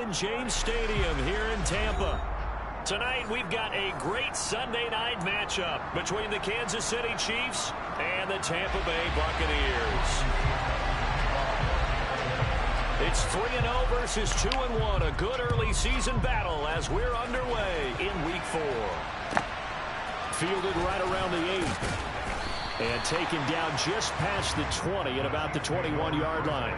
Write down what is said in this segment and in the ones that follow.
Raymond James Stadium here in Tampa. Tonight we've got a great Sunday night matchup between the Kansas City Chiefs and the Tampa Bay Buccaneers. It's 3-0 versus 2-1, a good early season battle as we're underway in Week 4. Fielded right around the 8. And taken down just past the 20 at about the 21-yard line.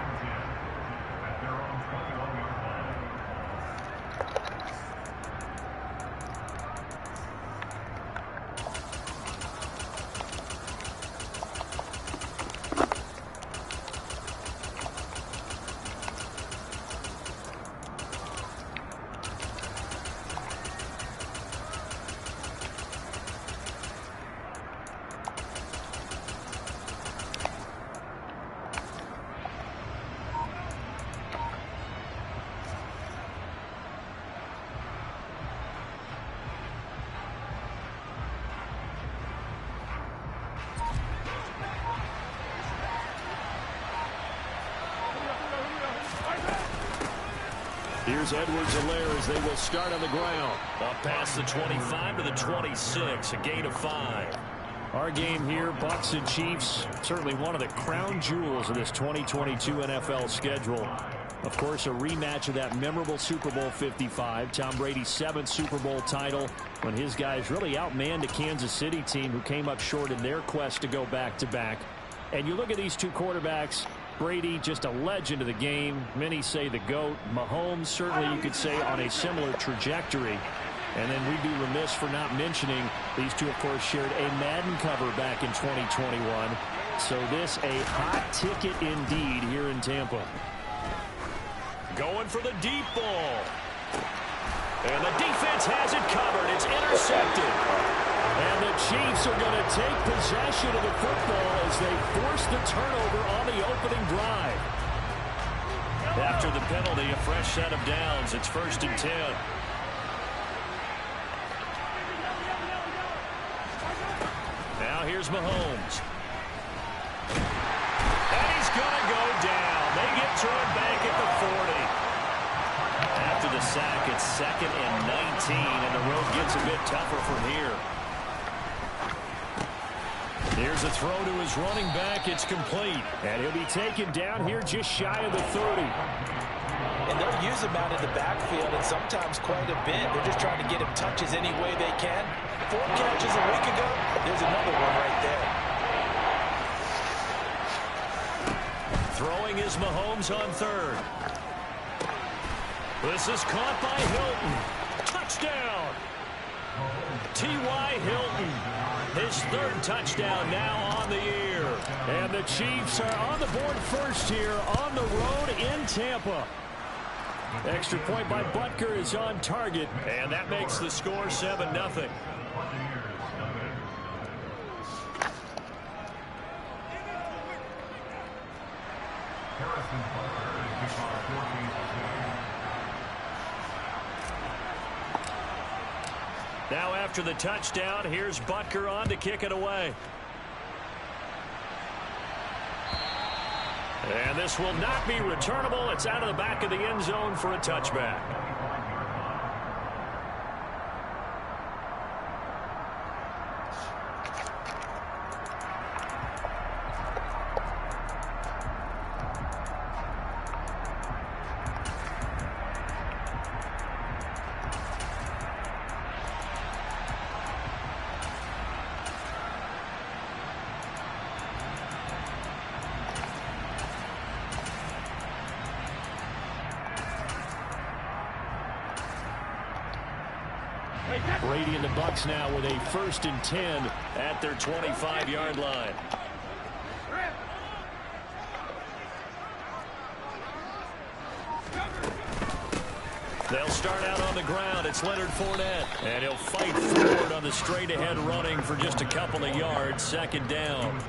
Here's Edwards-Helaire as they will start on the ground. Up past the 25 to the 26, a gain of 5. Our game here, Bucs and Chiefs, certainly one of the crown jewels of this 2022 NFL schedule. Of course, a rematch of that memorable Super Bowl 55, Tom Brady's 7th Super Bowl title, when his guys really outmanned a Kansas City team who came up short in their quest to go back-to-back. And you look at these two quarterbacks, Brady, just a legend of the game. Many say the GOAT. Mahomes, certainly you could say on a similar trajectory. And then we'd be remiss for not mentioning these two, of course, shared a Madden cover back in 2021. So this a hot ticket indeed here in Tampa. Going for the deep ball. And the defense has it covered. It's intercepted. And the Chiefs are going to take possession of the football as they force the turnover on the opening drive. After the penalty, a fresh set of downs. It's 1st and 10. Now here's Mahomes. And he's going to go down. They get to him back at the 40. After the sack, it's 2nd and 19, and the road gets a bit tougher from here. Here's a throw to his running back. It's complete. And he'll be taken down here just shy of the 30. And they'll use him out in the backfield, and sometimes quite a bit. They're just trying to get him touches any way they can. 4 catches a week ago. There's another one right there. Throwing is Mahomes on 3rd. This is caught by Hilton. Touchdown. T.Y. Hilton. His 3rd touchdown now on the year. And the Chiefs are on the board first here on the road in Tampa. Extra point by Butker is on target. And that makes the score 7-0. Now after the touchdown, here's Butker on to kick it away. And this will not be returnable. It's out of the back of the end zone for a touchback. Brady and the Bucs now with a 1st and 10 at their 25-yard line. They'll start out on the ground. It's Leonard Fournette. And he'll fight forward on the straight-ahead running for just a couple of yards. 2nd down.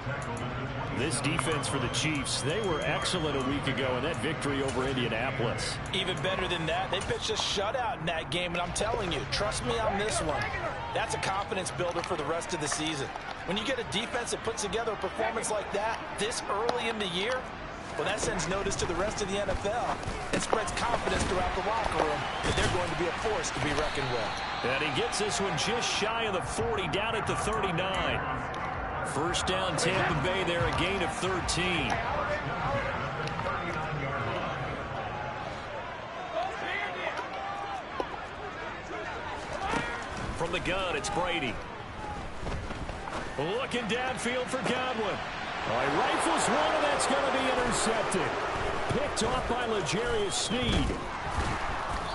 This defense for the Chiefs, they were excellent a week ago in that victory over Indianapolis. Even better than that, they pitched a shutout in that game, and I'm telling you, trust me on this one. That's a confidence builder for the rest of the season. When you get a defense that puts together a performance like that this early in the year, Well, that sends notice to the rest of the NFL and spreads confidence throughout the locker room that they're going to be a force to be reckoned with. And he gets this one just shy of the 40, down at the 39. First down, Tampa Bay there, a gain of 13. From the gun, it's Brady. Looking downfield for Godwin. He rifles one, and that's going to be intercepted. Picked off by L'Jarius Sneed.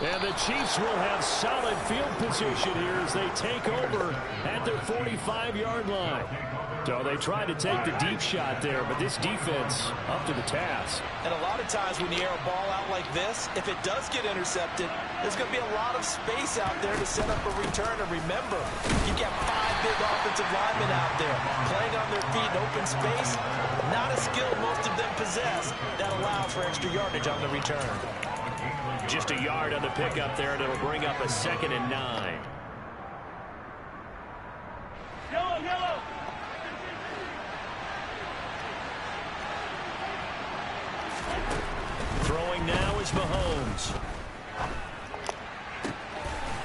And the Chiefs will have solid field position here as they take over at their 45-yard line. So they tried to take the deep shot there, but this defense up to the task. And a lot of times when you air a ball out like this, if it does get intercepted, there's going to be a lot of space out there to set up a return. And remember, you've got 5 big offensive linemen out there playing on their feet in open space. Not a skill most of them possess that allows for extra yardage on the return. Just a yard on the pickup there, and it'll bring up a 2nd and 9. Yellow. Throwing now is Mahomes.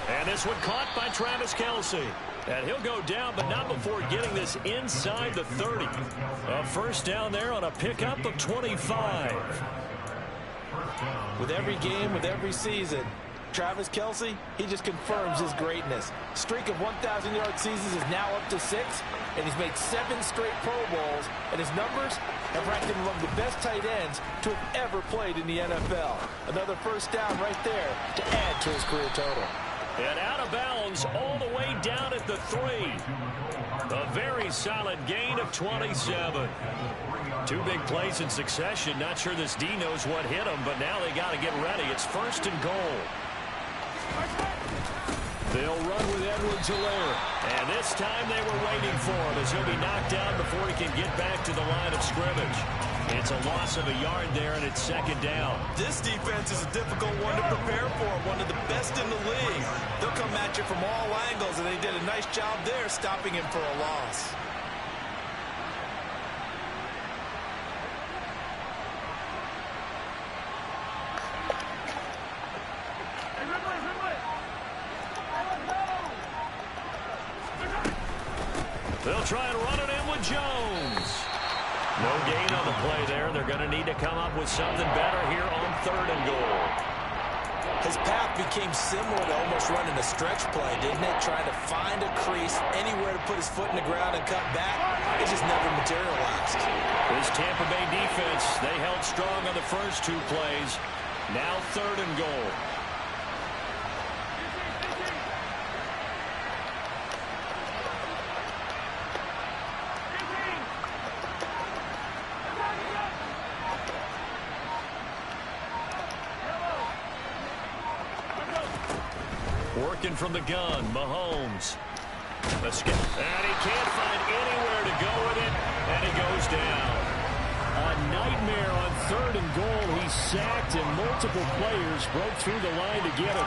And this one caught by Travis Kelce. And he'll go down, but not before getting this inside the 30. A first down there on a pickup of 25. With every game, with every season, Travis Kelce, he just confirms his greatness. Streak of 1,000-yard seasons is now up to 6, and he's made 7 straight Pro Bowls, and his numbers have ranked him among the best tight ends to have ever played in the NFL. Another first down right there to add to his career total. And out of bounds all the way down at the 3. A very solid gain of 27. 2 big plays in succession. Not sure this D knows what hit him, but now they got to get ready. It's 1st and goal. They'll run with Edwards-Helaire. And this time they were waiting for him as he'll be knocked down before he can get back to the line of scrimmage. It's a loss of a yard there, and it's 2nd down. This defense is a difficult one to prepare for, one of the best in the league. They'll come at you from all angles, and they did a nice job there stopping him for a loss. They'll try and run it in with Jones. No gain on the play there. They're going to need to come up with something better here on 3rd and goal. His path became similar to almost running a stretch play, didn't it? Trying to find a crease, anywhere to put his foot in the ground and cut back. It just never materialized. This Tampa Bay defense, they held strong on the first 2 plays. Now 3rd and goal. Working from the gun, Mahomes. Let's get, and he can't find anywhere to go with it, and he goes down. A nightmare on 3rd and goal. He's sacked, and multiple players broke through the line to get him.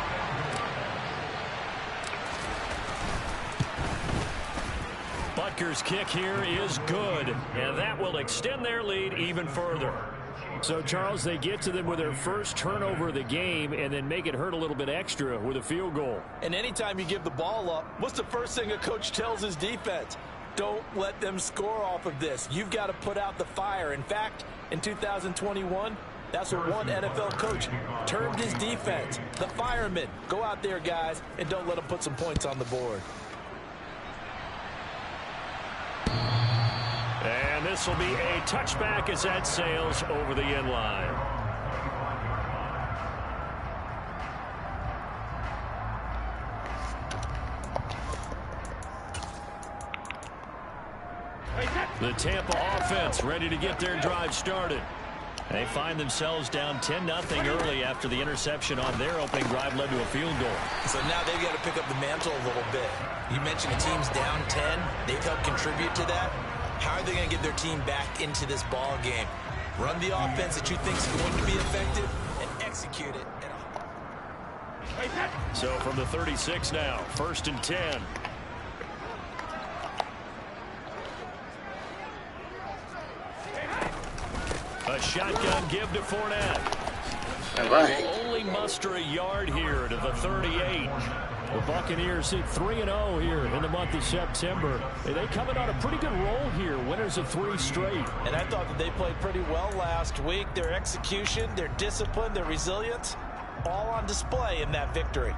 Butker's kick here is good, and that will extend their lead even further. So, Charles, they get to them with their first turnover of the game and then make it hurt a little bit extra with a field goal. And anytime you give the ball up, what's the first thing a coach tells his defense? Don't let them score off of this. You've got to put out the fire. In fact, in 2021, that's what one NFL coach termed his defense, the firemen. Go out there, guys, and don't let them put some points on the board. And this will be a touchback as that sails over the end line. The Tampa offense ready to get their drive started. They find themselves down 10-0 early after the interception on their opening drive led to a field goal. So now they've got to pick up the mantle a little bit. You mentioned the team's down 10. They've helped contribute to that. How are they going to get their team back into this ball game? Run the offense that you think is going to be effective and execute it. So from the 36 now, 1st and 10. A shotgun give to Fournette. And they will only muster a yard here to the 38. The Buccaneers hit 3-0 here in the month of September. And they coming on a pretty good roll here, winners of 3 straight. And I thought that they played pretty well last week. Their execution, their discipline, their resilience, all on display in that victory.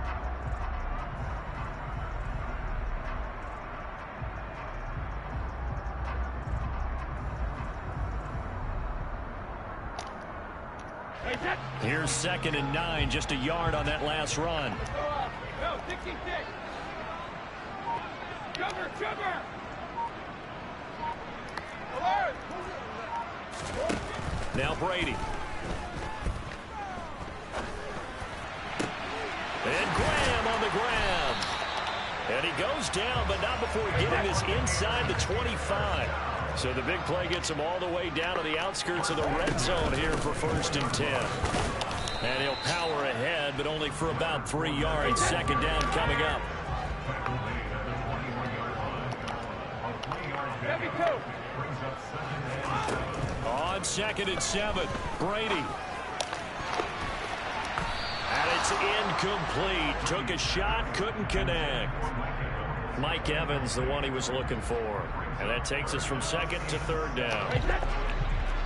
Here's 2nd and 9, just a yard on that last run. Go, 66. Jumper. Now Brady. And Graham on the ground. And he goes down, but not before getting this inside the 25. So the big play gets him all the way down to the outskirts of the red zone here for 1st and 10. And he'll power ahead, but only for about 3 yards. 2nd down coming up. On 2nd and 7, Brady. And it's incomplete. Took a shot, couldn't connect. Mike Evans, the one he was looking for. And that takes us from 2nd to 3rd down.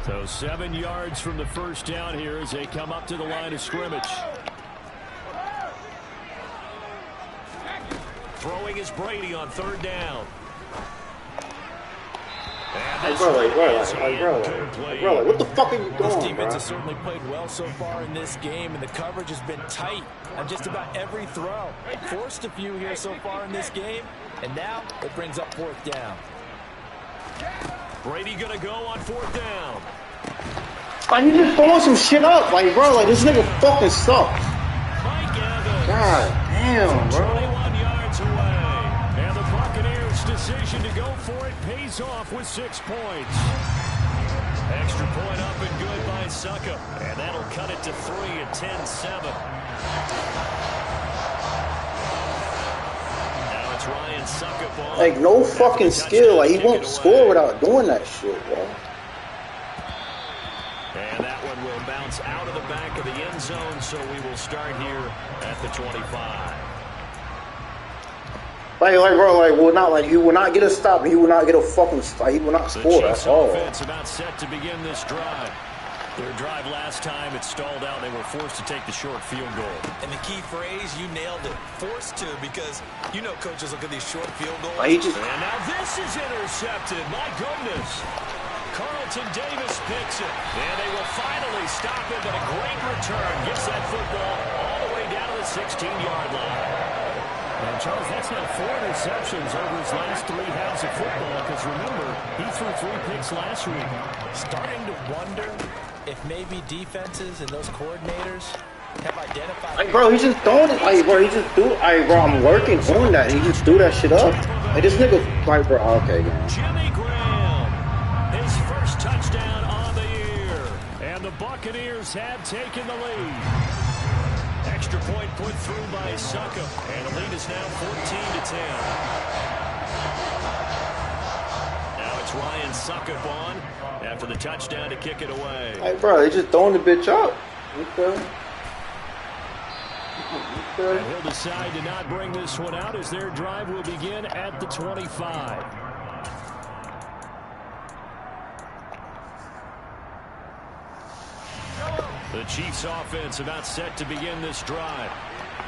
So 7 yards from the 1st down here as they come up to the line of scrimmage. Throwing is Brady on 3rd down. Bro, what the fuck are you doing, This defense bro? has certainly played well so far in this game, and the coverage has been tight on just about every throw. Forced a few here so far in this game, and now it brings up 4th down. Brady gonna go on 4th down. Like, you just throwing some shit up. Like, bro, like, this nigga fucking sucks. Mike Evans. God damn, bro. 21 yards away. And the Buccaneers' decision to go for it pays off with 6 points. Extra point up and good by Suckup. And that'll cut it to 3 at 10-7. Now it's Ryan Suckup on. Like, no fucking skill. Like, he won't score without doing that shit, bro. And that one will bounce out of the back of the end zone, so we will start here at the 25. Like, bro, like, he will not get a stop. He will not get a fucking stop. He will not score at all. The Chiefs' offense about set to begin this drive. Their drive last time, it stalled out. They were forced to take the short field goal. And the key phrase, you nailed it. Forced to, because you know coaches look at these short field goals. Like, And now this is intercepted. My goodness. Carlton Davis picks it. And they will finally stop it, but a great return. Gets that football all the way down to the 16-yard line. And, Charles, that's now 4 interceptions over his last 3 halves of football, because remember, he threw 3 picks last week. Starting to wonder if maybe defenses and those coordinators have identified... Like, bro, he's just throwing it. Like, bro, he just do... Like, bro, I'm working on that. He just threw that shit up. Like, this nigga... Like, bro, okay, man. Jimmy Graham, his first touchdown on the year. And the Buccaneers have taken the lead. Extra point put through by Suckup, and the lead is now 14-10. Now it's Ryan Suckup on after the touchdown to kick it away. Like, bro, they just throwing the bitch up. Okay. And he'll decide to not bring this one out as their drive will begin at the 25. The Chiefs' offense about set to begin this drive.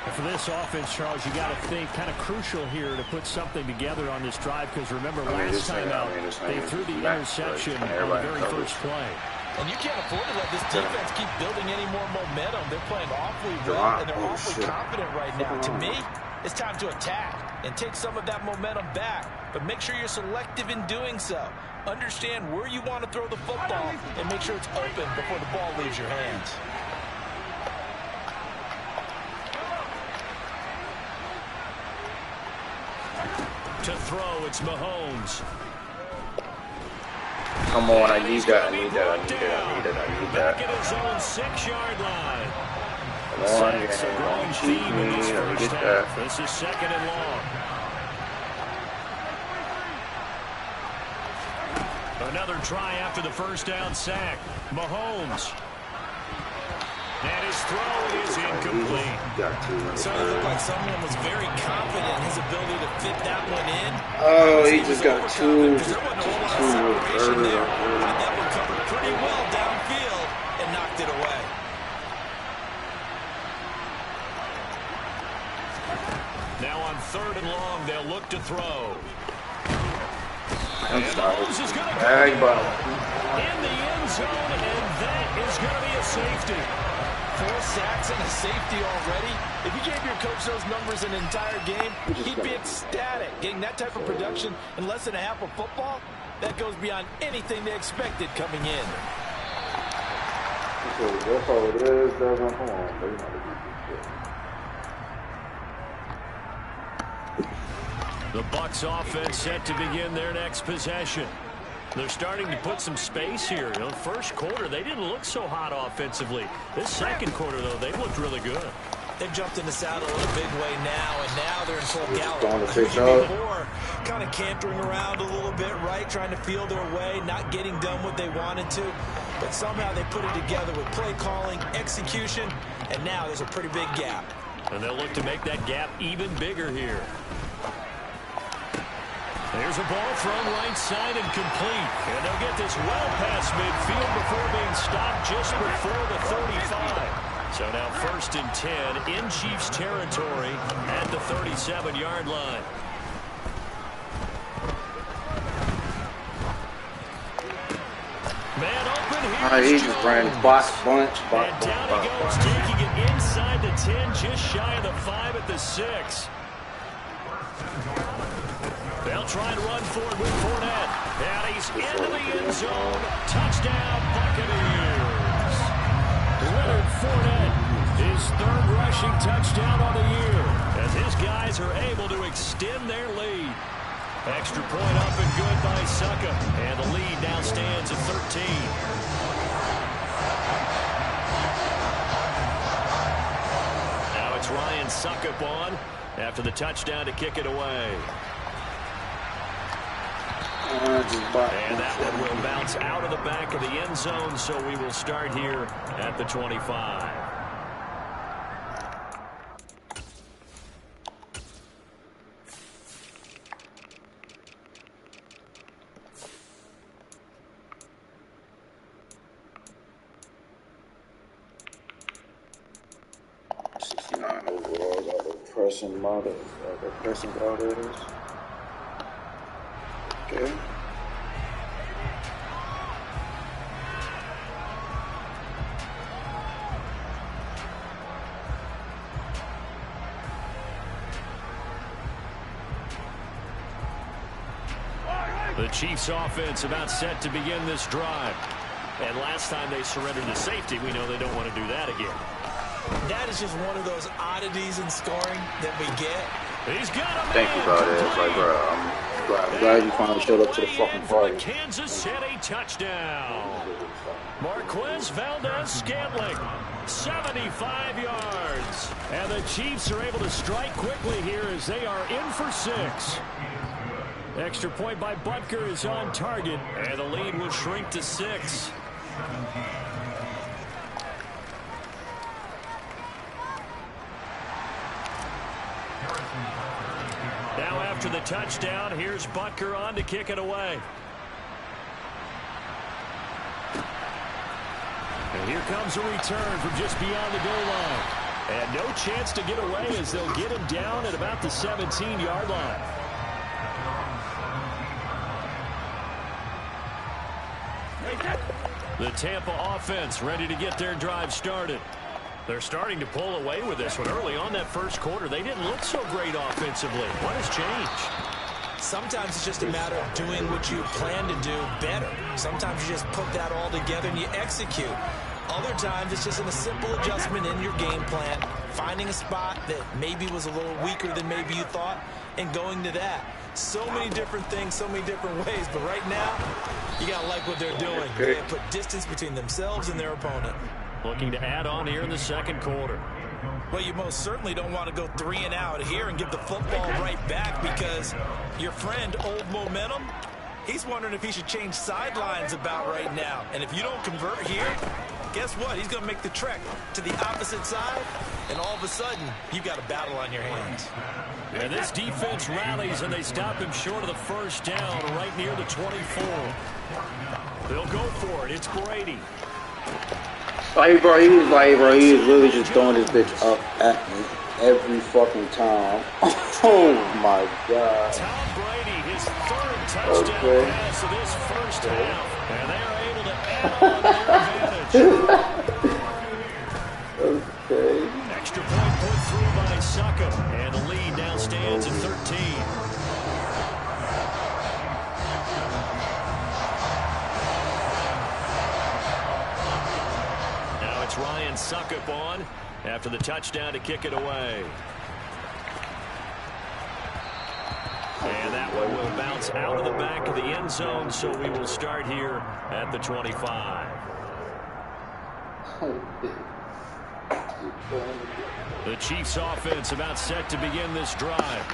And for this offense, Charles, you got to think kind of crucial here to put something together on this drive, because remember last time out they threw the interception on the very first play. And you can't afford to let this defense keep building any more momentum. They're playing awfully well, and they're awfully confident right now. To me, it's time to attack and take some of that momentum back. But make sure you're selective in doing so. Understand where you want to throw the football and make sure it's open before the ball leaves your hands. To throw, it's Mahomes. Come on, I need that, I need that, I need that, I need that, I need that. Back at his own 6-yard line. Come on, Sacks a growing theme in this let me first get half. that. This is 2nd and long. Another try after the first down sack. Mahomes. And his throw is incomplete. So it looked like someone was very confident in his ability to fit that one in. Oh, he just got two there. And that one covered pretty well downfield and knocked it away. Now on 3rd and long, they'll look to throw. I'm sorry. Mahomes is going to go in the end zone, and that is going to be a safety. 4 sacks and a safety already. If you gave your coach those numbers an entire game, he'd be ecstatic. Getting that type of production in less than a half of football, that goes beyond anything they expected coming in. The Bucs offense set to begin their next possession. They're starting to put some space here. You know, first quarter, they didn't look so hot offensively. This second quarter, though, they looked really good. They've jumped in the saddle in a big way now, and now they're in full gallop. Before, kind of cantering around a little bit, right, trying to feel their way, not getting done what they wanted to. But somehow they put it together with play calling, execution, and now there's a pretty big gap. And they'll look to make that gap even bigger here. There's a ball thrown right side and complete. And they'll get this well past midfield before being stopped just before the 35. So now 1st and 10 in Chiefs territory at the 37-yard line. Man open here. He just ran box bunch. And down he goes, taking it inside the 10, just shy of the 5 at the 6. They'll try and run forward with Fournette. And he's into the end zone. Touchdown, Buccaneers. Leonard Fournette, his 3rd rushing touchdown on the year, as his guys are able to extend their lead. Extra point up and good by Suckup. And the lead now stands at 13. Now it's Ryan Suckup on after the touchdown to kick it away. And that one will bounce out of the back of the end zone, so we will start here at the 25. Overall, got the pressing model, the pressing moderators. Okay. The Chiefs offense about set to begin this drive. And last time they surrendered to safety, we know they don't want to do that again. That is just one of those oddities in scoring that we get. He's got a Thank you, bro. It's like, bro, I'm glad you finally showed up to the fucking party. Kansas City touchdown. Marquez Valdez-Scantling, 75 yards. And the Chiefs are able to strike quickly here as they are in for 6. Extra point by Butker is on target, and the lead will shrink to 6. Now after the touchdown, here's Butker on to kick it away. And here comes a return from just beyond the goal line. And no chance to get away as they'll get him down at about the 17-yard line. The Tampa offense ready to get their drive started. They're starting to pull away with this one. Early on that first quarter, they didn't look so great offensively. What has changed? Sometimes it's just a matter of doing what you plan to do better. Sometimes you just put that all together and you execute. Other times it's just a simple adjustment in your game plan, finding a spot that maybe was a little weaker than maybe you thought, and going to that. So many different things, so many different ways, but right now, you got to like what they're doing. They put distance between themselves and their opponent. Looking to add on here in the second quarter. Well, you most certainly don't want to go 3 and out here and give the football right back, because your friend, Old Momentum, He's wondering if he should change sidelines about right now. And if you don't convert here, guess what? He's going to make the trek to the opposite side, and all of a sudden, you've got a battle on your hands. Yeah, this defense rallies, and they stop him short of the first down right near the 24. They'll go for it. It's Brady. Like, bro, he was literally just throwing this bitch up at me every fucking time. Oh, my God. Tom Brady, his third touchdown pass of this first half, and they are able to add on their advantage. Okay. Extra point put through by Suckup, and the lead now stands at 13. Now it's Ryan Suckup on after the touchdown to kick it away. And that one will bounce out of the back of the end zone, so we will start here at the 25. The Chiefs offense about set to begin this drive.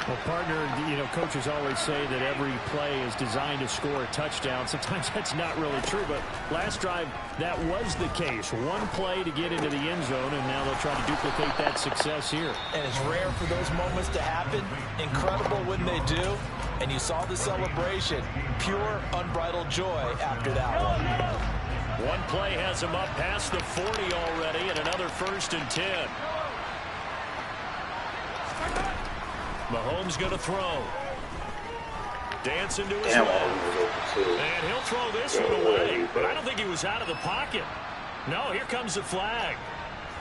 Well, partner, you know, coaches always say that every play is designed to score a touchdown. Sometimes that's not really true, but last drive, that was the case. One play to get into the end zone, and now they'll try to duplicate that success here. And it's rare for those moments to happen. Incredible when they do. And you saw the celebration. Pure, unbridled joy after that one. One play has him up past the 40 already, and another 1st and 10. Mahomes going to throw. Dancing to his left. And he'll throw this one away. But I don't think he was out of the pocket. No, here comes the flag.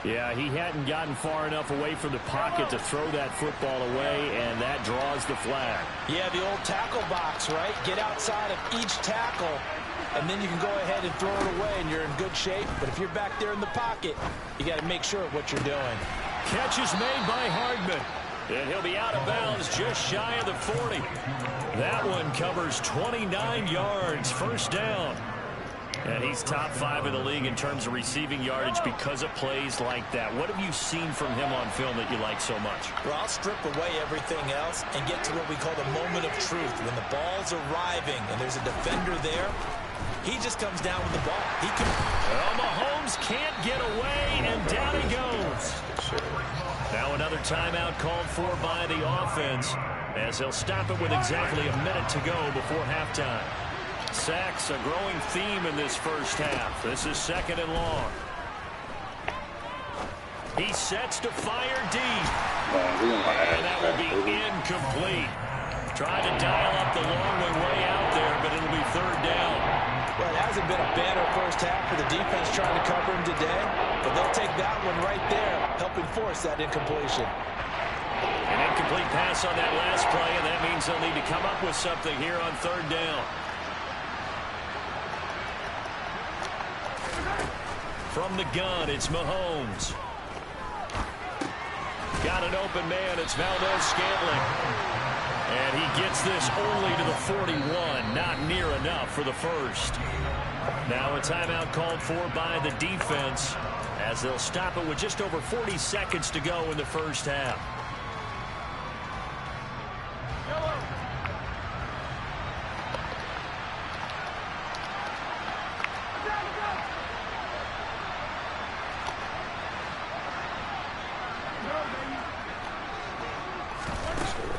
Yeah, he hadn't gotten far enough away from the pocket to throw that football away, and that draws the flag. Yeah, the old tackle box, right? Get outside of each tackle, and then you can go ahead and throw it away, and you're in good shape. But if you're back there in the pocket, you got to make sure of what you're doing. Catch is made by Hardman. And he'll be out of bounds just shy of the 40. That one covers 29 yards, 1st down. And he's top 5 in the league in terms of receiving yardage because of plays like that. What have you seen from him on film that you like so much? Well, I'll strip away everything else and get to what we call the moment of truth. When the ball's arriving and there's a defender there, he just comes down with the ball. He can. Well, Mahomes can't get away, and down he goes. Now another timeout called for by the offense as they'll stop it with exactly a minute to go before halftime. Sacks, a growing theme in this first half. This is 2nd and long. He sets to fire deep. And that will be incomplete. Trying to dial up the long way out there, but it'll be 3rd down. Well, it hasn't been a banner first half for the defense trying to cover him today, but they'll take that one right there, helping force that incompletion. An incomplete pass on that last play, and that means they'll need to come up with something here on 3rd down. From the gun, it's Mahomes. Got an open man. It's Valdez-Scantling. And he gets this only to the 41. Not near enough for the 1st. Now a timeout called for by the defense as they'll stop it with just over 40 seconds to go in the first half.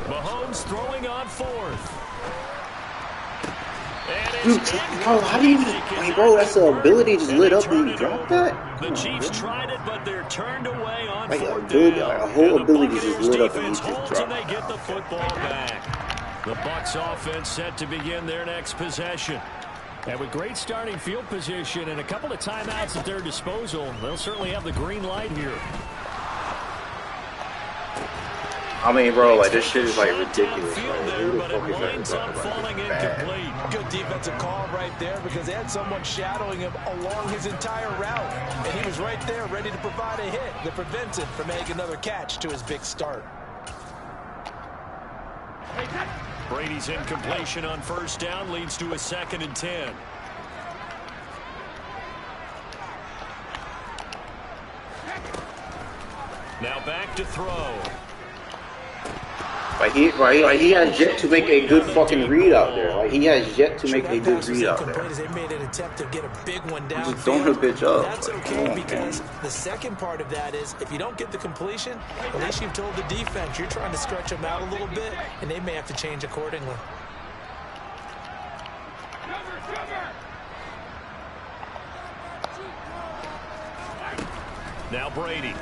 Mahomes throwing on 4th. Bro, how do you just, like, bro, that's the ability just lit up when you drop that? The Chiefs tried it, but they're turned away on like 4th down. down. A whole ability the just lit up and you defense just holds drop and they get the football back. The Bucs offense set to begin their next possession. And with great starting field position and a couple of timeouts at their disposal, they'll certainly have the green light here. I mean, bro, like, this shit is, like, ridiculous. Like, There, who the but fuck it is that? winds up falling incomplete. Good defensive call right there because they had someone shadowing him along his entire route. And he was right there ready to provide a hit that prevents him from making another catch to his big start. Brady's incompletion on 1st down leads to a 2nd and 10. Now back to throw. He has yet to make a good fucking read out there. Like, he has yet to make a good read out there. They made an attempt to get a big one down. Just throwing the bitch up. That's okay, because the second part of that is if you don't get the completion, at least you've told the defense you're trying to stretch them out a little bit, and they may have to change accordingly. Now Brady.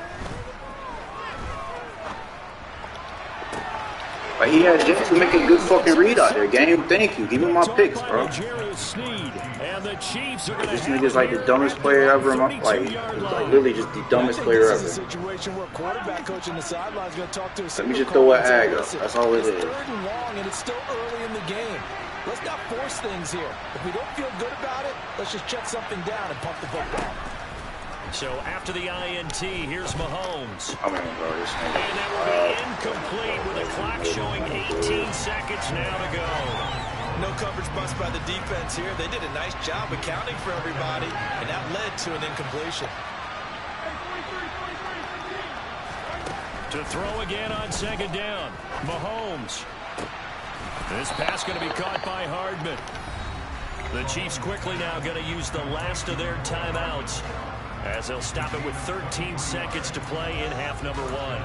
Like, he has yet to make a good fucking read out there, game. Thank you. Give me my picks, bro. And the Chiefs are This nigga's like the dumbest player ever. Like literally just the dumbest player ever. Let me just throw an ag up. That's all it is. Third and long, and it's still early in the game. Let's not force things here. If we don't feel good about it, let's just check something down and pump the football. So after the INT, here's Mahomes. I mean, bro, this nigga. And that will be incomplete with the clock showing 18 seconds now to go. No coverage bust by the defense here. They did a nice job accounting for everybody, and that led to an incompletion. To throw again on second down, Mahomes. This pass going to be caught by Hardman. The Chiefs quickly now going to use the last of their timeouts, as they'll stop it with 13 seconds to play in half number one.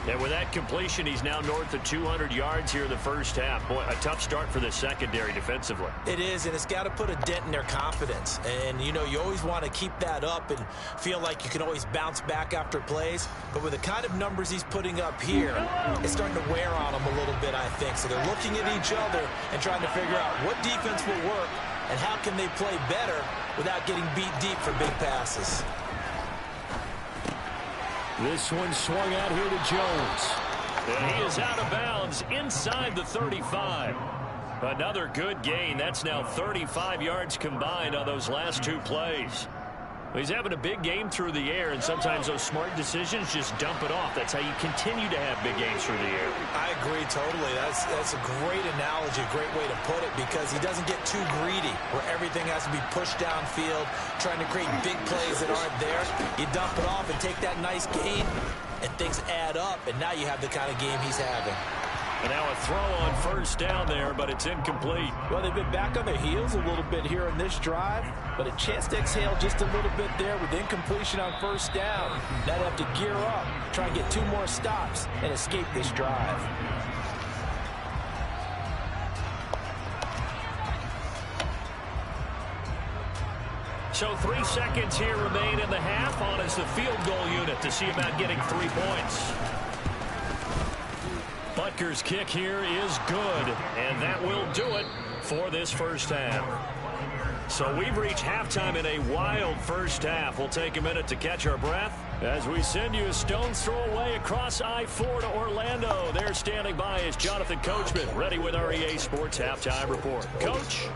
And with that completion, he's now north of 200 yards here in the first half. Boy, a tough start for the secondary defensively. It is, and it's got to put a dent in their confidence. And, you know, you always want to keep that up and feel like you can always bounce back after plays. But with the kind of numbers he's putting up here, it's starting to wear on them a little bit, I think. So they're looking at each other and trying to figure out what defense will work and how can they play better without getting beat deep for big passes. This one swung out here to Jones. And he is out of bounds inside the 35. Another good gain. That's now 35 yards combined on those last two plays. He's having a big game through the air, and sometimes those smart decisions just dump it off. That's how you continue to have big games through the air. I agree totally. That's a great analogy, a great way to put it, because he doesn't get too greedy where everything has to be pushed downfield, trying to create big plays that aren't there. You dump it off and take that nice gain, and things add up, and now you have the kind of game he's having. And now a throw on first down there, but it's incomplete. Well, they've been back on their heels a little bit here in this drive, but a chance to exhale just a little bit there with incompletion on first down. Now they have to gear up, try and get 2 more stops, and escape this drive. So 3 seconds here remain in the half. On is the field goal unit to see about getting 3 points. Butker's kick here is good, and that will do it for this first half. So we've reached halftime in a wild first half. We'll take a minute to catch our breath as we send you a stone's throw away across I-4 to Orlando. There standing by is Jonathan Coachman, ready with our EA Sports Halftime Report. Coach?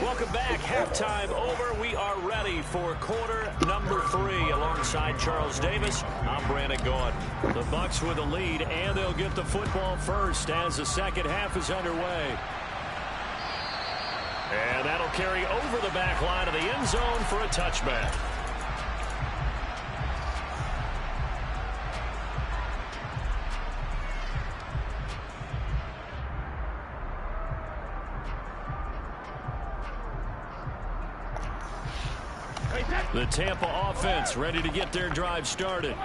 Welcome back. Halftime over. We are ready for quarter number 3 alongside Charles Davis. I'm Brandon Gordon. The Bucs with the lead, and they'll get the football first as the second half is underway. And that'll carry over the back line of the end zone for a touchback. The Tampa offense ready to get their drive started.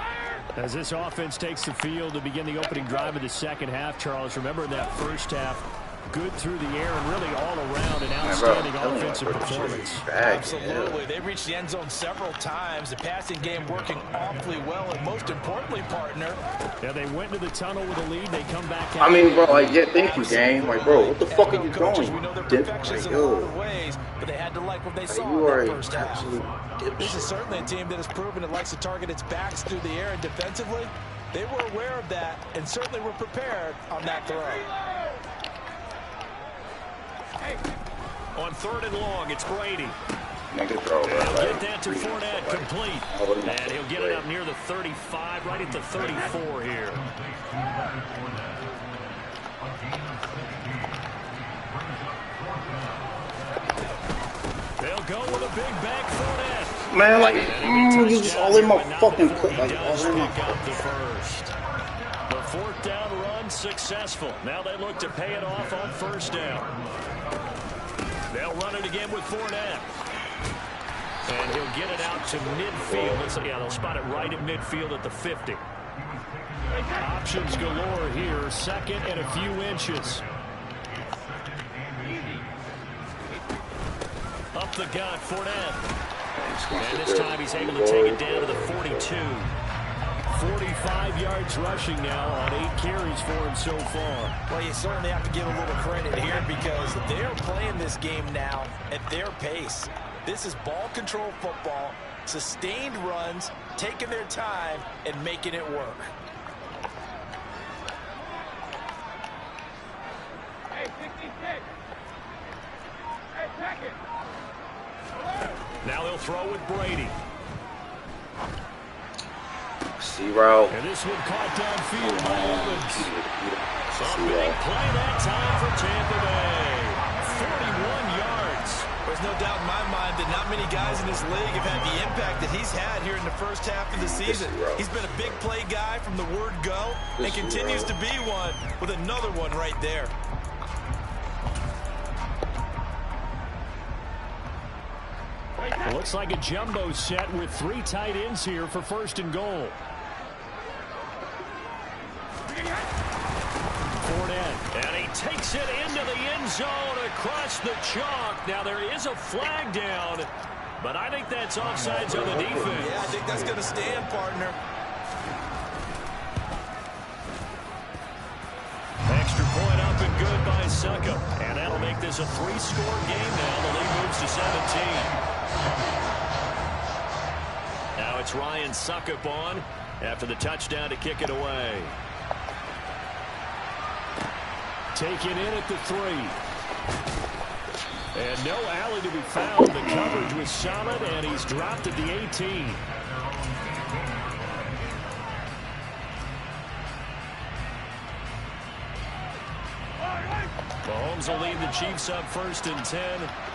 As this offense takes the field to begin the opening drive of the second half, Charles, remember in that first half, good through the air and really all around an outstanding offensive performance. Absolutely. They reached the end zone several times. The passing game working awfully well, and most importantly, partner. Yeah, they went into the tunnel with a lead. They come back out. I mean, bro, like, yeah, thank you, game. Like, bro, what the fuck are you doing? We know they're perfectionists in a lot of ways, but they had to like what they saw You in are that first half. This is dipshit. certainly a team that has proven it likes to target its backs through the air and defensively. They were aware of that and certainly were prepared on that throw. On 3rd and long, it's Brady. Nigga throw, He'll right? get that to Fournette, complete. And he'll get it up near the 35, right at the 34 here. They'll go with a big bang Fournette. Man, like, you just all in my fucking clip. Like, does all in my pick up the first. The fourth down run successful. Now they look to pay it off on first down. They'll run it again with Fournette. And he'll get it out to midfield. Yeah, they'll spot it right at midfield at the 50. Options galore here. Second and a few inches. Up the gut, Fournette. And this time he's able to take it down to the 42. 45 yards rushing now on 8 carries for him so far. Well, you certainly have to give a little credit here because they're playing this game now at their pace. This is ball control football, sustained runs, taking their time, and making it work. Hey, 66. Hey, check it. Now they'll throw with Brady. C-route. And this one caught downfield by Evans. A big play that time for Tampa Bay. 41 yards. There's no doubt in my mind that not many guys in this league have had the impact that he's had here in the first half of the season. He's been a big play guy from the word go and continues to be one with another one right there. It looks like a jumbo set with 3 tight ends here for first and goal. Fournette, and he takes it into the end zone across the chalk. Now there is a flag down, but I think that's offsides on the defense. Yeah, I think that's going to stand, partner. Extra point up and good by Suckup. And that'll make this a 3-score game now. The lead moves to 17. Now it's Ryan Suckup on after the touchdown to kick it away. Taken in at the 3. And no alley to be found. The coverage was solid, and he's dropped at the 18. Mahomes will lead the Chiefs up first and 10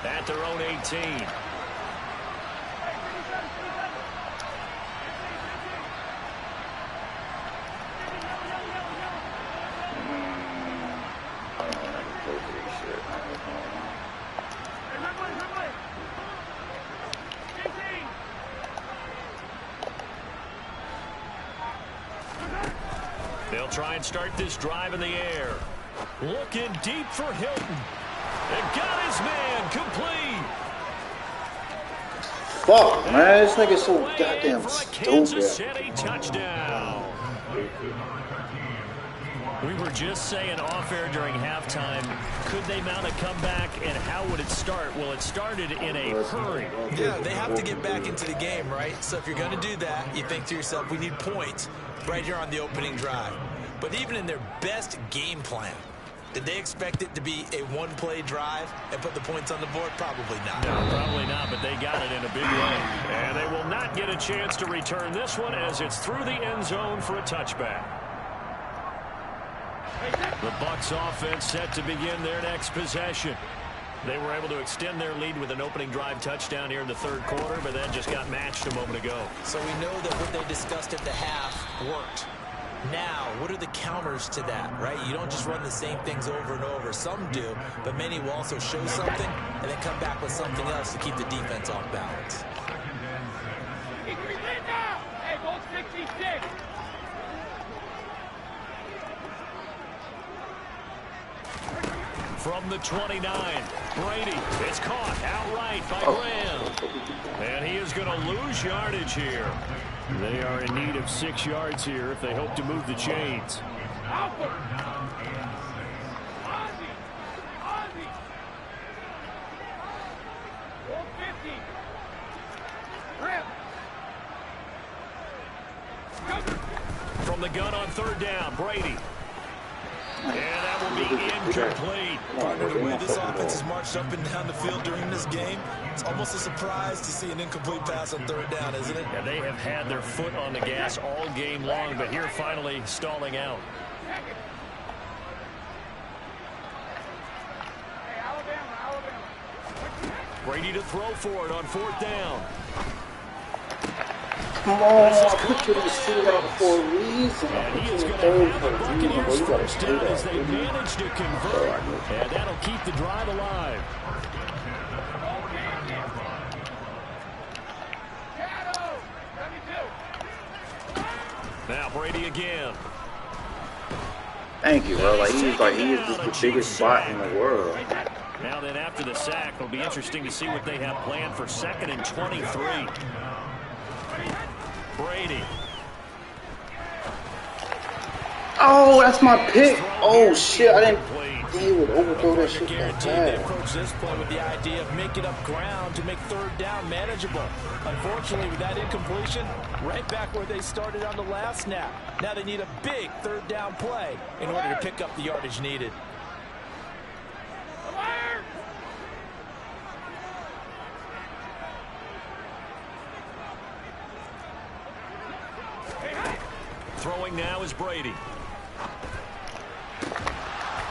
at their own 18. They'll try and start this drive in the air. Looking deep for Hilton. And got his man complete. Fuck, man. This nigga's so goddamn For a Kansas stupid. City touchdown. We were just saying off air during halftime, could they mount a comeback and how would it start? Well, it started in a hurry. Yeah, they have to get back into the game, right? So if you're going to do that, you think to yourself, we need points right here on the opening drive. But even in their best game plan, did they expect it to be a one-play drive and put the points on the board? Probably not. No, probably not, but they got it in a big way. And they will not get a chance to return this one as it's through the end zone for a touchback. The Bucs offense set to begin their next possession. They were able to extend their lead with an opening drive touchdown here in the third quarter, but then just got matched a moment ago. So we know that what they discussed at the half worked. Now, what are the counters to that, right? You don't just run the same things over and over. Some do, but many will also show something and then come back with something else to keep the defense off balance. Hey, goal 66. From the 29, Brady is caught outright by Graham. And he is going to lose yardage here. They are in need of 6 yards here if they hope to move the chains. From the gun on third down, Brady. And that will be incomplete. Partner, the way this offense has marched up and down the field during this game, it's almost a surprise to see an incomplete pass on third down, isn't it? Yeah, they have had their foot on the gas all game long, but here finally stalling out. Brady to throw for it on fourth down. Come on, I put you to see that for a reason. And he is going to have the Buccaneers first down as they manage to convert. And that'll keep the drive alive. Now Brady again. Thank you, bro. He is just the biggest bot in the world. Now then, after the sack, it'll be interesting to see what they have planned for 2nd and 23. Brady. Oh, that's my pick. Oh shit, I didn't. He would overthrow that shit like Guaranteed that. they approach this play with the idea of making up ground to make third down manageable. Unfortunately, with that incompletion, right back where they started on the last snap. Now they need a big third down play in order to pick up the yardage needed. Throwing now is Brady.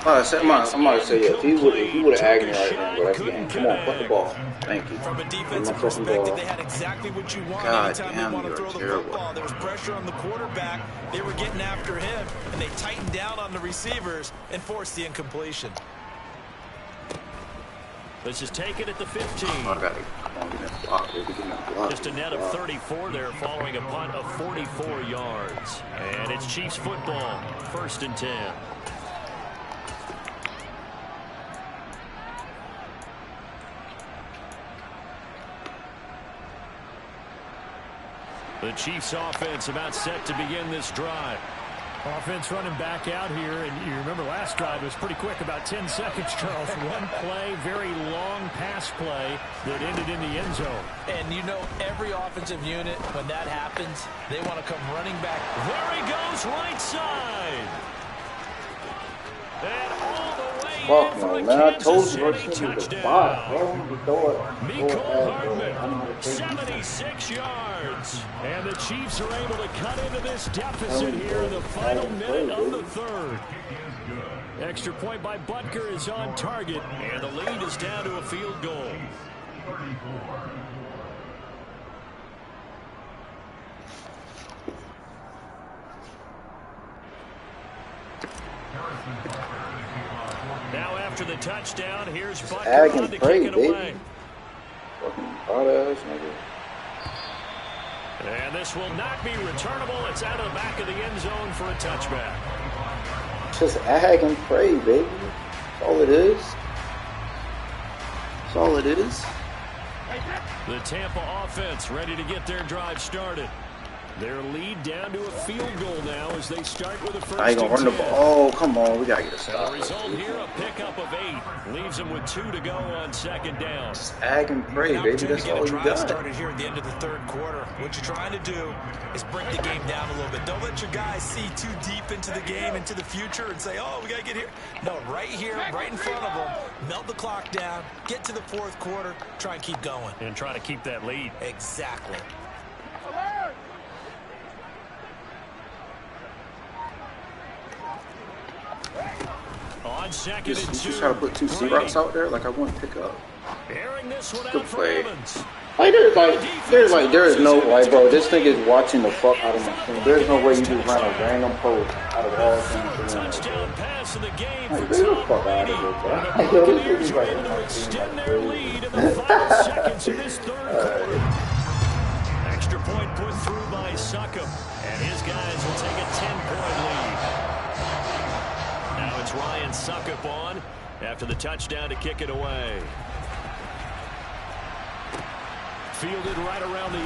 I'm about to say, yeah, if he would have agged me right now, bro, that's the game. Come on, put the ball. Thank you. From a defensive perspective, they had exactly what you want anytime they want to throw the football. There was pressure on the quarterback. They were getting after him, and they tightened down on the receivers and forced the incompletion. This is taken at the 15. Just a net of 34 there following a punt of 44 yards. And it's Chiefs football, 1st and 10. The Chiefs offense about set to begin this drive. Offense running back out here, and you remember last drive was pretty quick, about 10 seconds, Charles. One play, very long pass play that ended in the end zone. And you know every offensive unit, when that happens, they want to come running back. There he goes, right side. And all the way Fuck in no, for the man. I Kansas told you, City bro, the spot, bro. Mecole Hardman, 76 yards. And the Chiefs are able to cut into this deficit here in the final minute of the third. Extra point by Butker is on target, and the lead is down to a field goal. Now after the touchdown, here's Butker on to kick it away. Fucking hot-ass nigga. And this will not be returnable. It's out of the back of the end zone for a touchback. Just ag and pray, baby. That's all it is. That's all it is. The Tampa offense ready to get their drive started. Their lead down to a field goal now as they start with a first. I ain't gonna run the ball. Oh, come on. We gotta get a stop. The result here, a pickup of 8. Leaves them with 2 to go on 2nd down. Just ag and pray, baby. That's all you got. Started here at the end of the third quarter. What you're trying to do is break the game down a little bit. Don't let your guys see too deep into the game, into the future, and say, oh, we got to get here. No, right here, right in front of them. Melt the clock down, get to the fourth quarter, try and keep going. And try to keep that lead. Exactly. On 2nd and 2. Just try to put 2 C-routes out there like I want to pick up. Airing this one Good out for play. Evans. Like there is no, like, bro, this thing is watching the fuck out of my screen. There's no way you just run a random post out of all things. Touchdown pass of the game Like, for get the Tom fuck out Brady. of And here, the bro. Buccaneers are able to extend their lead in the final seconds of this third quarter. Extra point put through by Succop. And his guys will take a 10-point lead. Now it's Ryan Succop on after the touchdown to kick it away. Fielded right around the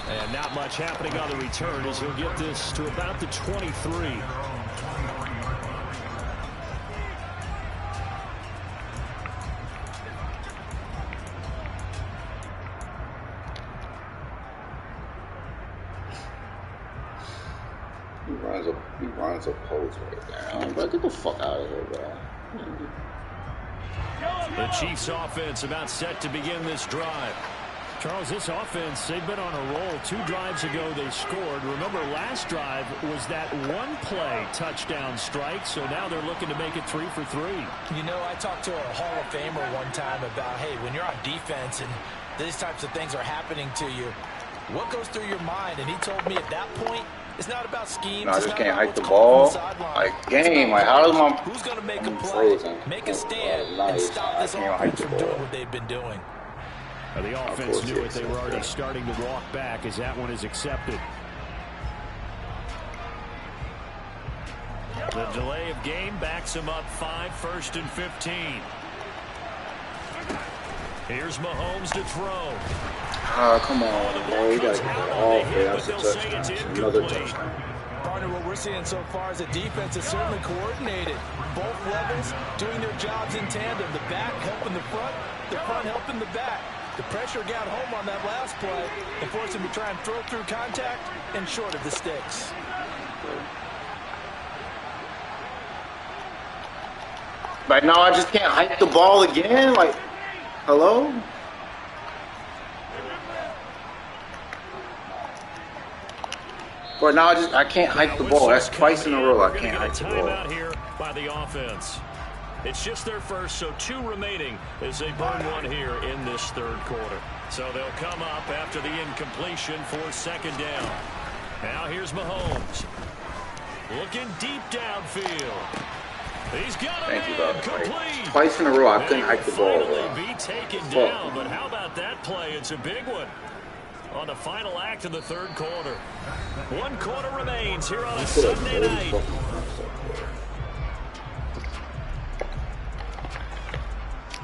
8. And not much happening on the return as he'll get this to about the 23. He runs a post right now. Bro, get the fuck out of here, bro. The Chiefs offense about set to begin this drive. Charles, this offense, they've been on a roll. 2 drives ago they scored. Remember, last drive was that one-play touchdown strike, so now they're looking to make it 3 for 3. You know, I talked to a Hall of Famer one time about, hey, when you're on defense and these types of things are happening to you, what goes through your mind? And he told me at that point, it's not about schemes. No, I just can't hike the ball. Like, game, like, how does my... Who's going to make a play, make a stand, and stop this offense from doing what they've been doing? The offense knew it. They were already starting to walk back as that one is accepted. The delay of game backs him up 5, 1st and 15. Here's Mahomes to throw. Come on, bro. You gotta get the ball. That's a touchdown. Another touchdown. Partner, what we're seeing so far is the defense is certainly coordinated. Both levels doing their jobs in tandem. The back helping the front helping the back. The pressure got home on that last play and forced him to try and throw through contact and short of the sticks. Right now, I just can't hike the ball again. Like, hello? But now I can't hike the ball. That's twice in a row I can't hike the ball. Timeout here by the offense. It's just their first, so 2 remaining as they burn one here in this 3rd quarter. So they'll come up after the incompletion for 2nd down. Now here's Mahomes. Looking deep downfield. He's got Thank you, bro. complete. Like, twice in a row I couldn't hike the ball, bro. Be taken down, but how about that play? It's a big one. On the final act of the 3rd quarter. 1 quarter remains here on a Sunday night.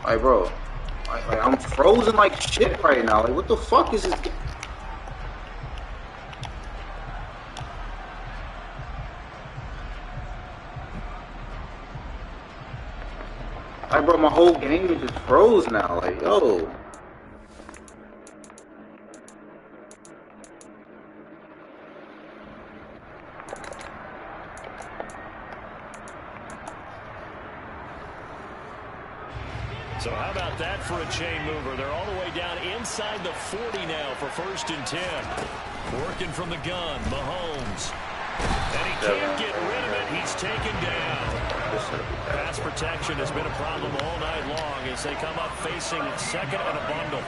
Like, bro, I'm frozen like shit right now. Like, what the fuck is this? Like, bro, my whole game is just froze now. Like, yo. So how about that for a chain mover? They're all the way down inside the 40 now for 1st and 10. Working from the gun, Mahomes. And he can't get rid of it. He's taken down. Pass protection has been a problem all night long as they come up facing 2nd and a bundle.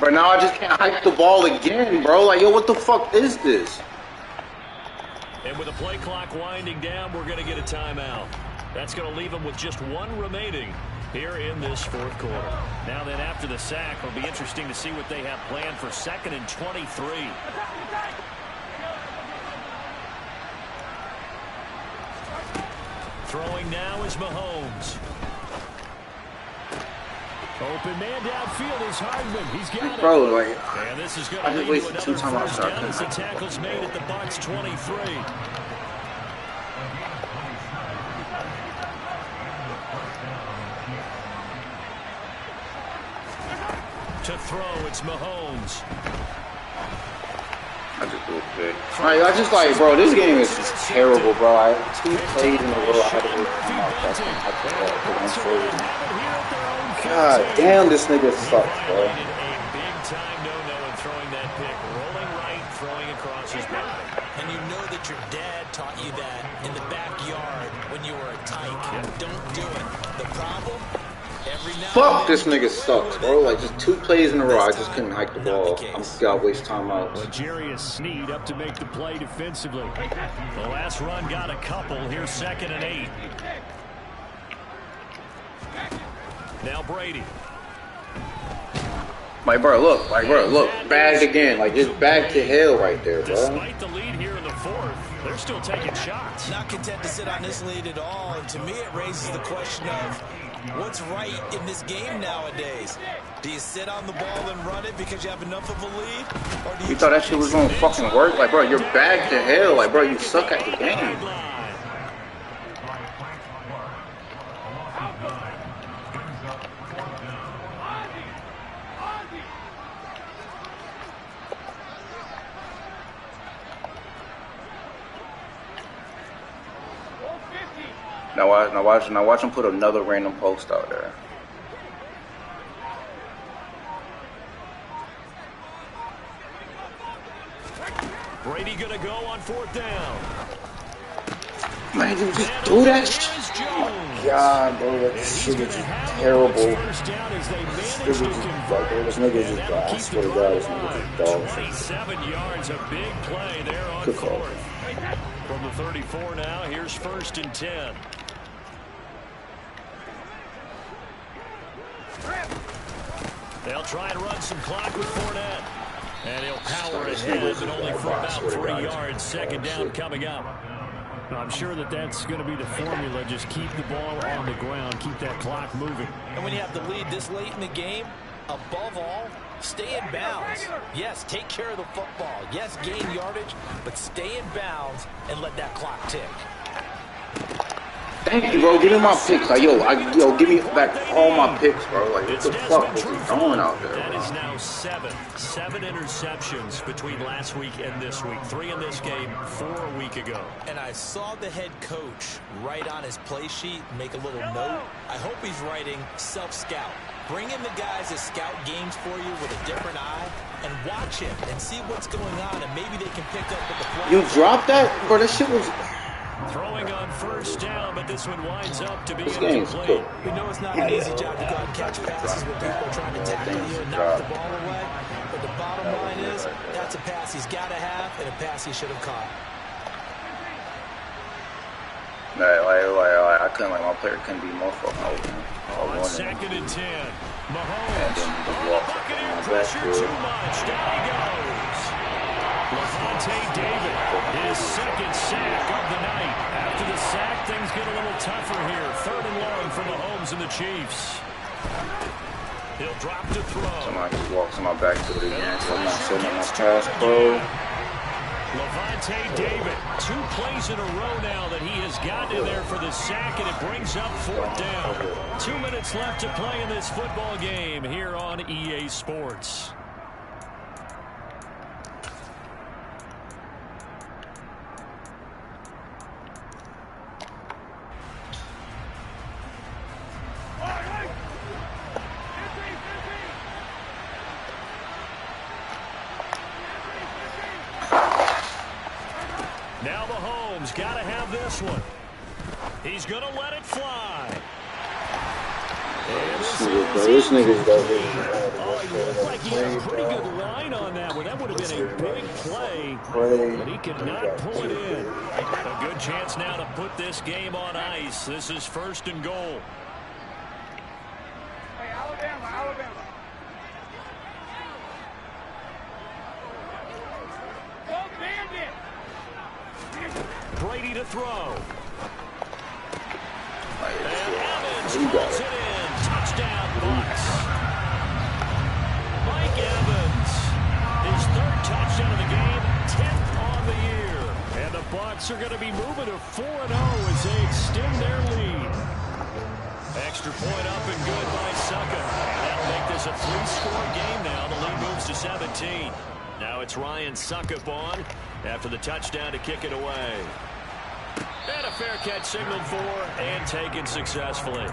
But now I just can't hike the ball again, bro. Like, yo, what the fuck is this? And with the play clock winding down, we're going to get a timeout. That's going to leave them with just 1 remaining here in this 4th quarter. Now then, after the sack, it'll be interesting to see what they have planned for 2nd and 23. Throwing now is Mahomes. Open man downfield is Hardman. He's got it. Bro, like, and this is going I to just lead to wasted 2 another timeouts. first down as the tackle's made at the Bucs 23. To throw, it's Mahomes. I just like, bro, this game is just terrible, bro. I 2 plays in a row. I had to wait for my best and hike the ball because I'm frozen. God damn, this nigga sucks, bro. A big time no-no in throwing that pick. Rolling right, throwing across his body. And you know that your dad taught you that in the backyard when you were a tyke. Don't do it. The problem? Fuck, this nigga sucks, bro. Like, just 2 plays in a row, I just couldn't hike the ball. I'm just gotta waste timeouts. Well, Jarius Sneed up to make the play defensively. The last run got a couple. Here's 2nd and 8. Now Brady. Like, bro, look. Bagged again. Like, just back to hell right there, bro. Despite the lead here in the 4th, they're still taking shots. Not content to sit on this lead at all. And to me, it raises the question of what's right in this game nowadays. Do you sit on the ball and run it because you have enough of a lead? Or do You thought that shit was gonna fucking work? Like, bro, you're back to hell. Like, bro, you suck at the game. Now watch him put another random post out there. Brady gonna go on 4th down. Man, you just do that shit. Oh God, bro, that shit is terrible. This nigga is just, I swear to God, this nigga is dog. 27 yards, a big play there on 4th. From the 34 now, here's 1st and 10. They'll try and run some clock with Fournette. And he'll power ahead, but only for about 3 yards. 2nd down coming up. I'm sure that's going to be the formula. Just keep the ball on the ground. Keep that clock moving. And when you have the lead this late in the game, above all, stay in bounds. Yes, take care of the football. Yes, gain yardage, but stay in bounds and let that clock tick. Thank you, bro. Give me my picks. Like, yo, give me back all my picks, bro. Like, what the fuck was he throwing out there, bro? That is now 7 interceptions between last week and this week. 3 in this game, 4 a week ago. And I saw the head coach write on his play sheet, make a little note. I hope he's writing self-scout. Bring in the guys that scout games for you with a different eye and watch him and see what's going on, and maybe they can pick up with the play. You dropped that? Bro, that shit was... Throwing on 1st down, but this one winds up to be incomplete. We know it's not an easy job to go out and catch passes when people are trying to tackle you and knock the ball away. But the bottom line is, that's a pass he's got to have and a pass he should have caught. I couldn't, my player couldn't be more fucking open. On 2nd and 10. Mahomes. And then the walk on Pressure too much. Down he goes. Levante David, his 2nd sack of the night. After the sack, things get a little tougher here. 3rd and long for Mahomes and the Chiefs. He'll drop to throw. Somebody just walks on my back to it again. So I'm not sitting on my pass, bro. Levante David, 2 plays in a row now that he has gotten in there for the sack, and it brings up 4th down. 2 minutes left to play in this football game here on EA Sports. Now Mahomes got to have this one. He's going to let it fly. This nigga's got Oh, he looked like he had a pretty good line on that one. That would have been a big play, but he could not pull it in. A good chance now to put this game on ice. This is 1st and goal. Hey, Alabama. Brady to throw. And Evans pulls it in. Touchdown, Bucks. Mike Evans, his 3rd touchdown of the game, 10th on the year. And the Bucks are going to be moving to 4-0 as they extend their lead. Extra point up and good by Suckup. That'll make this a 3-score game now. The lead moves to 17. Now it's Ryan Suckup on after the touchdown to kick it away. And a fair catch signaled for and taken successfully.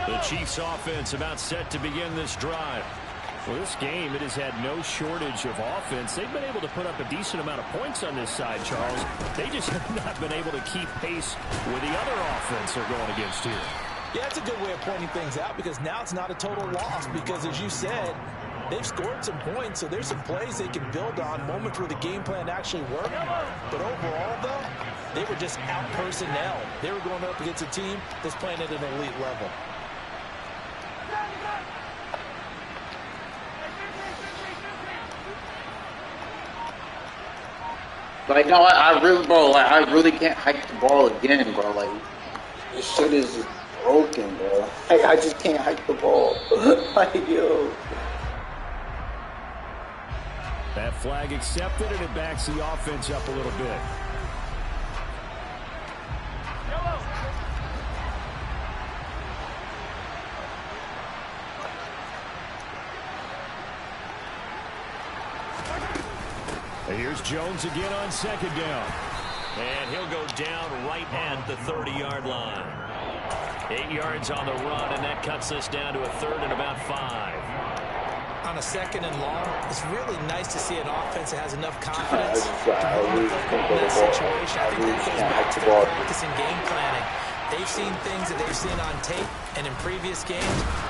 The Chiefs offense about set to begin this drive. Well, this game, it has had no shortage of offense. They've been able to put up a decent amount of points on this side, Charles. They just have not been able to keep pace with the other offense they're going against here. Yeah, it's a good way of pointing things out because now it's not a total loss because, as you said, they've scored some points, so there's some plays they can build on, moments where the game plan actually worked. But overall, though, they were just out personnel. They were going up against a team that's playing at an elite level. Like, no, I really, bro, like, I really can't hike the ball again, bro. Like, this shit is broken, bro. Like, I just can't hike the ball. Like, yo. That flag accepted, and it backs the offense up a little bit. And here's Jones again on second down. And he'll go down right at the 30-yard line. 8 yards on the run, and that cuts this down to a 3rd and about 5. On a 2nd and long, it's really nice to see an offense that has enough confidence to run the football in that situation. I think that goes back to their practice and game planning. They've seen things that they've seen on tape and in previous games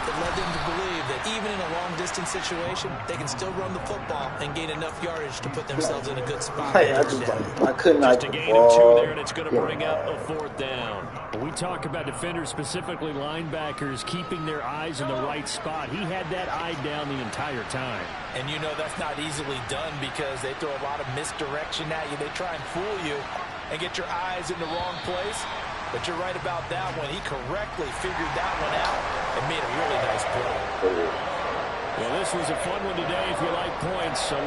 that led them to believe that even in a long-distance situation, they can still run the football and gain enough yardage to put themselves in a good spot. I couldn't. Just a gain of 2 there, and it's going to bring up a 4th down. When we talk about defenders, specifically linebackers, keeping their eyes in the right spot, he had that eye down the entire time. And you know that's not easily done because they throw a lot of misdirection at you. They try and fool you and get your eyes in the wrong place. But you're right about that one. He correctly figured that one out and made a really nice play. Well, this was a fun one today if you like points. So